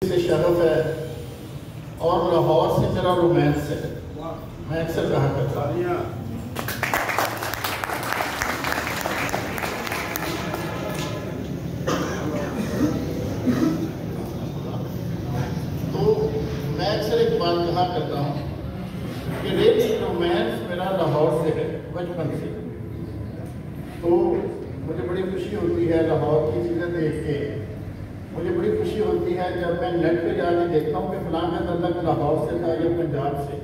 سے شرف ہے اور لاہور سے میرا رومانس ہے. میں اکثر کہا کرتا ہوں کہ ریلی رومانس میرا لاہور سے ہے بچپن سے. تو مجھے بڑی خوشی ہوتی ہے لاہور کی چیزیں دیکھ کے. مجھے بڑی خوشی ہوتی ہے جب میں نیٹ پہ جا کے دیکھتا ہوں کہ فلاں کا تعلق لاہور سے تھا یا پنجاب سے.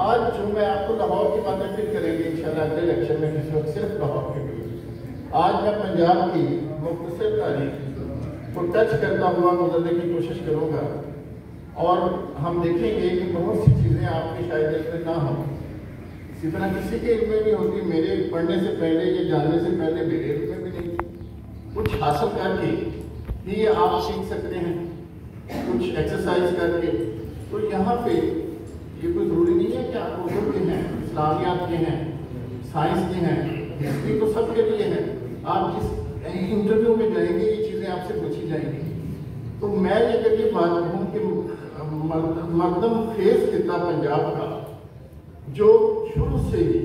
آج جو میں آپ کو لاہور کی باتیں پھر کریں گے انشاءاللہ اگلے لیکچر میں کسی وقت صرف لاہور کے لیے. آج میں پنجاب کی مختصر تاریخ کو ٹچ کرتا ہوا گزرنے کی کوشش کروں گا اور ہم دیکھیں گے کہ بہت سی چیزیں آپ کے شاید علم میں نہ ہوں. اسی طرح کسی کے علم میں نہیں ہوتی. میرے پڑھنے سے پہلے یا جاننے سے پہلے میرے علم میں بھی نہیں تھی. کچھ حاصل کر کے یہ آپ سیکھ سکتے ہیں, کچھ ایکسرسائز کر کے. تو یہاں پہ یہ کوئی ضروری نہیں ہے کہ آپ اردو کے ہیں, اسلامیات کے ہیں, سائنس کے ہیں, ہسٹری تو سب کے لیے ہے. آپ جس انٹرویو میں جائیں گے یہ چیزیں آپ سے پوچھی جائیں گی. تو میں یہ بات کہوں کہ مردم خیز خطہ پنجاب کا جو شروع سے ہی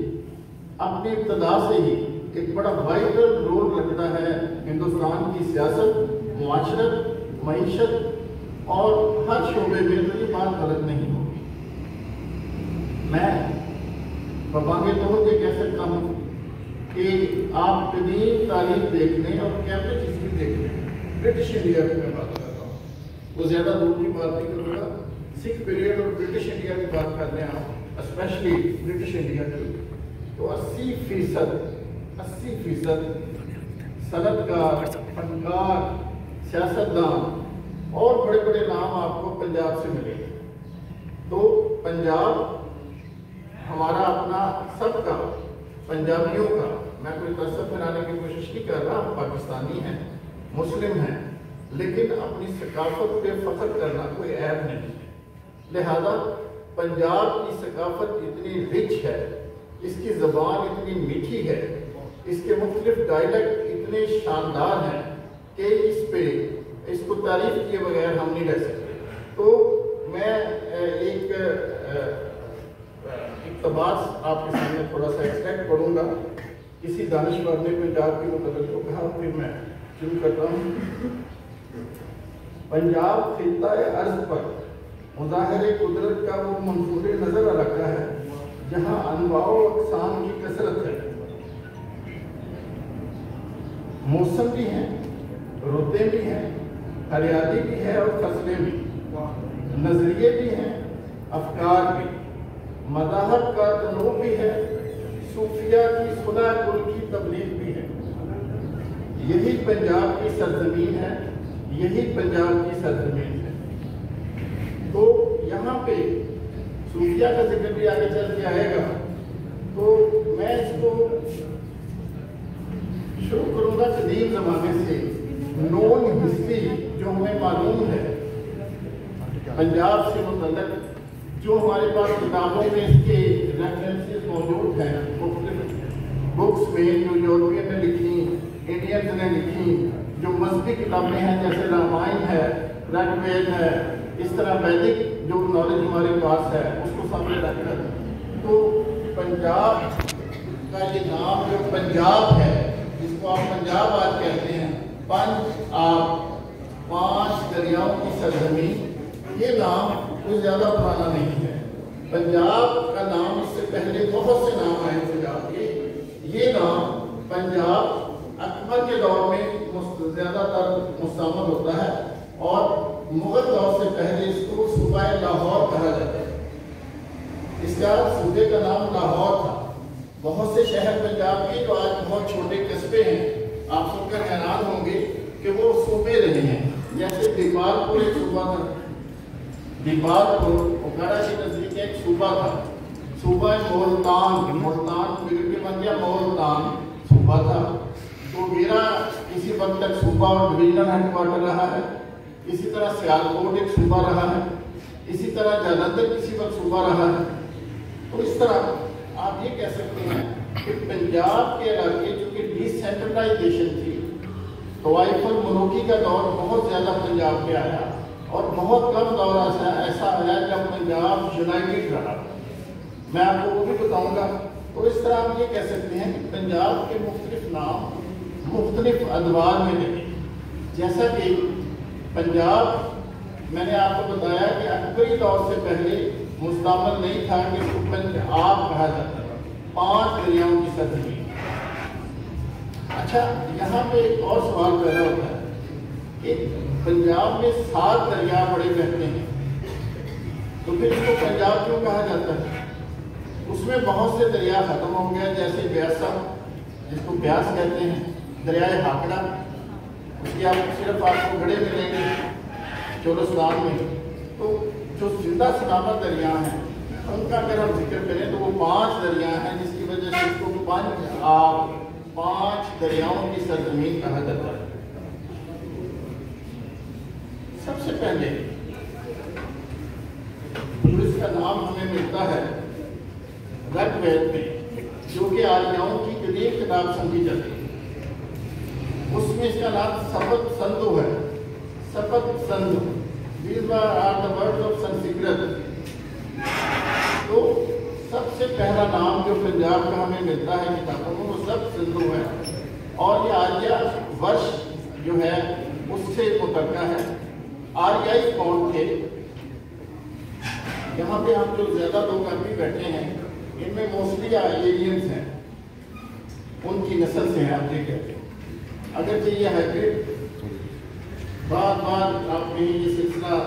اپنی ابتدا سے ہی ایک بڑا وائٹل رول رکھتا ہے ہندوستان کی سیاست, معاشرت, معیشت اور ہر شعبے میں. تو یہ بات غلط نہیں ہوگی. میں ببانگے طور یہ کہہ سکتا ہوں کہ آپ قدیم تاریخ دیکھ لیں اور کیمبرج ہسٹری دیکھ لیں. برٹش انڈیا کی میں بات کرتا ہوں, وہ زیادہ دور کی بات نہیں کروں گا. سکھ پیریڈ اور برٹش انڈیا کی بات کر رہے ہیں آپ, اسپیشلی برٹش انڈیا کی. تو 80% صنعتکار, فنکار, سیاستدان اور بڑے بڑے نام آپ کو پنجاب سے ملے. تو پنجاب ہمارا اپنا سب کا, پنجابیوں کا, میں کوئی تعصب بنانے کی کوشش نہیں کر رہا. ہم پاکستانی ہیں, مسلم ہیں, لیکن اپنی ثقافت پہ فخر کرنا کوئی عیب نہیں ہے. لہذا پنجاب کی ثقافت اتنی رچ ہے, اس کی زبان اتنی میٹھی ہے, اس کے مختلف ڈائلیکٹ اتنے شاندار ہیں کہ اس کو تعریف کیے بغیر ہم نہیں رہ سکتے. تو میں ایک اقتباس آپ کے سامنے تھوڑا سا ایکسٹریکٹ پڑھوں گا. کسی دانشور نے پنجاب کے متعلق کو کہا, پھر میں شروع کرتا ہوں. پنجاب خطہ ارض پر مظاہر قدرت کا وہ منظور نظر رکھا ہے جہاں انواع و اقسام کی کثرت ہے. موسم بھی ہیں, رتیں بھی ہیں, ہریالی بھی ہے اور فصلیں بھی, نظریے بھی ہیں, افکار بھی, مذاہب کا تنوع بھی ہے, صوفیہ کی صلح کل کی تبلیغ بھی ہے. یہی پنجاب کی سرزمین ہے, یہی پنجاب کی سرزمین ہے. تو یہاں پہ صوفیہ کا ذکر بھی آگے چل کے آئے گا. تو میں اس کو شروع کروں گا قدیم زمانے سے. نون ہسٹری جو ہمیں معلوم ہے پنجاب سے متعلق, جو ہمارے پاس کتابوں میں اس کے ریفرنسز موجود ہیں مختلف بکس میں, جو یورپین نے لکھی, انڈینز نے لکھی, جو مذہبی کتابیں ہیں جیسے رامائن ہے, رگ وید ہے, اس طرح ویدک جو نالج ہمارے پاس ہے اس کو سامنے رکھ کر. تو پنجاب کا یہ نام جو پنجاب ہے, جس کو آپ پنجاب آج کہتے ہیں, پنج آپ, 5 دریاؤں کی سرزمین, یہ نام کوئی زیادہ پرانا نہیں ہے. پنجاب کا نام اس سے پہلے بہت سے نام آئے پنجاب کے. یہ نام پنجاب اکبر کے دور میں زیادہ تر مستعمل ہوتا ہے اور مغل دور سے پہلے اس کو صوبہ لاہور کہا جاتا ہے. اس کا صوبے کا نام لاہور تھا. بہت سے شہر پنجاب کے جو آج بہت چھوٹے قصبے ہیں, آپ سن کر حیران ہوں گے کہ وہ صوبے رہے ہیں. جیسے دیپال پور ایک صوبہ تھا, دیپال پور اوکاڑا کے نزدیک ایک صوبہ تھا. صوبہ مولتان, ملتان بگڑ کے بن گیا مولتان صوبہ تھا. تو گیرا کسی وقت تک صوبہ اور ڈویژنل ہیڈ کوارٹر رہا ہے. اسی طرح سیالکوٹ ایک صوبہ رہا ہے. اسی طرح جالندھر کسی وقت صوبہ رہا ہے. تو اس طرح آپ یہ کہہ سکتے ہیں کہ پنجاب کے علاقے چونکہ ڈی سینٹرلائزیشن تھی, طوائف الملوکی کا دور بہت زیادہ پنجاب میں آیا. اور بہت کم دور ایسا آیا جب پنجاب یونائٹڈ رہا. میں آپ کو وہ بھی بتاؤں گا. تو اس طرح ہم یہ کہہ سکتے ہیں کہ پنجاب کے مختلف نام مختلف ادوار میں لگے. جیسا کہ پنجاب میں نے آپ کو بتایا کہ اکبری دور سے پہلے مستعمل نہیں تھا کہ اس کو پنجاب کہا جاتا تھا. 5 دریاؤں کی سرزمین. اچھا یہاں پہ ایک اور سوال پیدا ہوتا ہے کہ پنجاب میں 7 دریا بڑے بہتے ہیں تو پھر اس کو پنجاب کیوں کہا جاتا ہے؟ اس میں بہت سے دریا ختم ہو گئے جیسے بیاسا جس کو بیاس کہتے ہیں, دریائے ہاکڑا اس کی صرف آپ کو گڑے ملیں گے چولستان میں. تو جو سندھ سنابا دریا ہیں ان کا اگر ہم ذکر کریں تو وہ 5 دریا ہیں جس کی وجہ سے اس کو 5 دریاؤں کی سرزمین کہا جاتا ہے. سب سے پہلے جو اس کا نام ہمیں ملتا ہے رگ وید میں, جو کہ آریاؤں کی قدیم کتاب سمجھی جاتی ہے, اس میں اس کا نام سپت سندھو ہے. Sapt Sindhu, these are the words of Sanskrit. تو سب سے پہلا نام جو پنجاب کا ہمیں ملتا ہے کتابوں میں وہ سپت سندھو ہے, اور یہ آریہ ورش جو ہے اس سے مترکہ ہے. آریائی کون تھے؟ یہاں پہ ہم جو زیادہ لوگ ابھی بیٹھے ہیں ان میں موسٹلی آریینز ہیں, ان کی نسل سے ہیں. آپ یہ کہتے ہیں اگرچہ یہ ہائبرڈ بار آپ میں یہ سلسلہ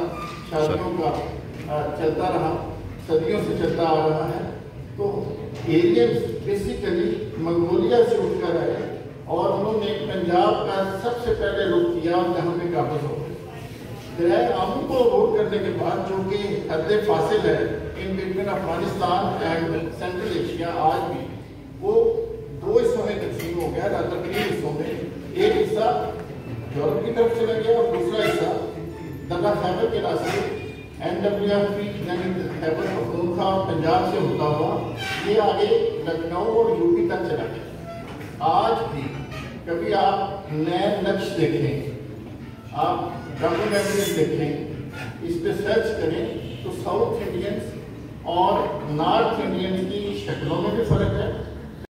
شادیوں کا چلتا رہا, صدیوں سے چلتا آ رہا ہے. تو ایرینز بیسیکلی منگولیا سے اٹھ کر آئے اور انہوں نے پنجاب کا سب سے پہلے رخ کیا اور جہاں پہ قابض ہو گئے. دریائے آمو کو عبور کرنے کے بعد جو کہ حد فاصل ہے in between Afghanistan and central Asia, آج بھی وہ 2 حصوں میں تقسیم ہو گیا, زیادہ 3 حصوں میں. ایک حصہ یورپ کی طرف چلا گیا اور دوسرا حصہ دریا خیبر کے راستے NWFP یعنی خیبر پختونخوا اور پنجاب سے ہوتا ہوا یہ آگے لکھنؤ اور UP تک چلا گیا. آج بھی کبھی آپ نئے نقش دیکھیں, آپ ڈاکومنٹریز دیکھیں, اس پہ سرچ کریں تو ساؤتھ انڈینز اور نارتھ انڈینز کی شکلوں میں بھی فرق ہے,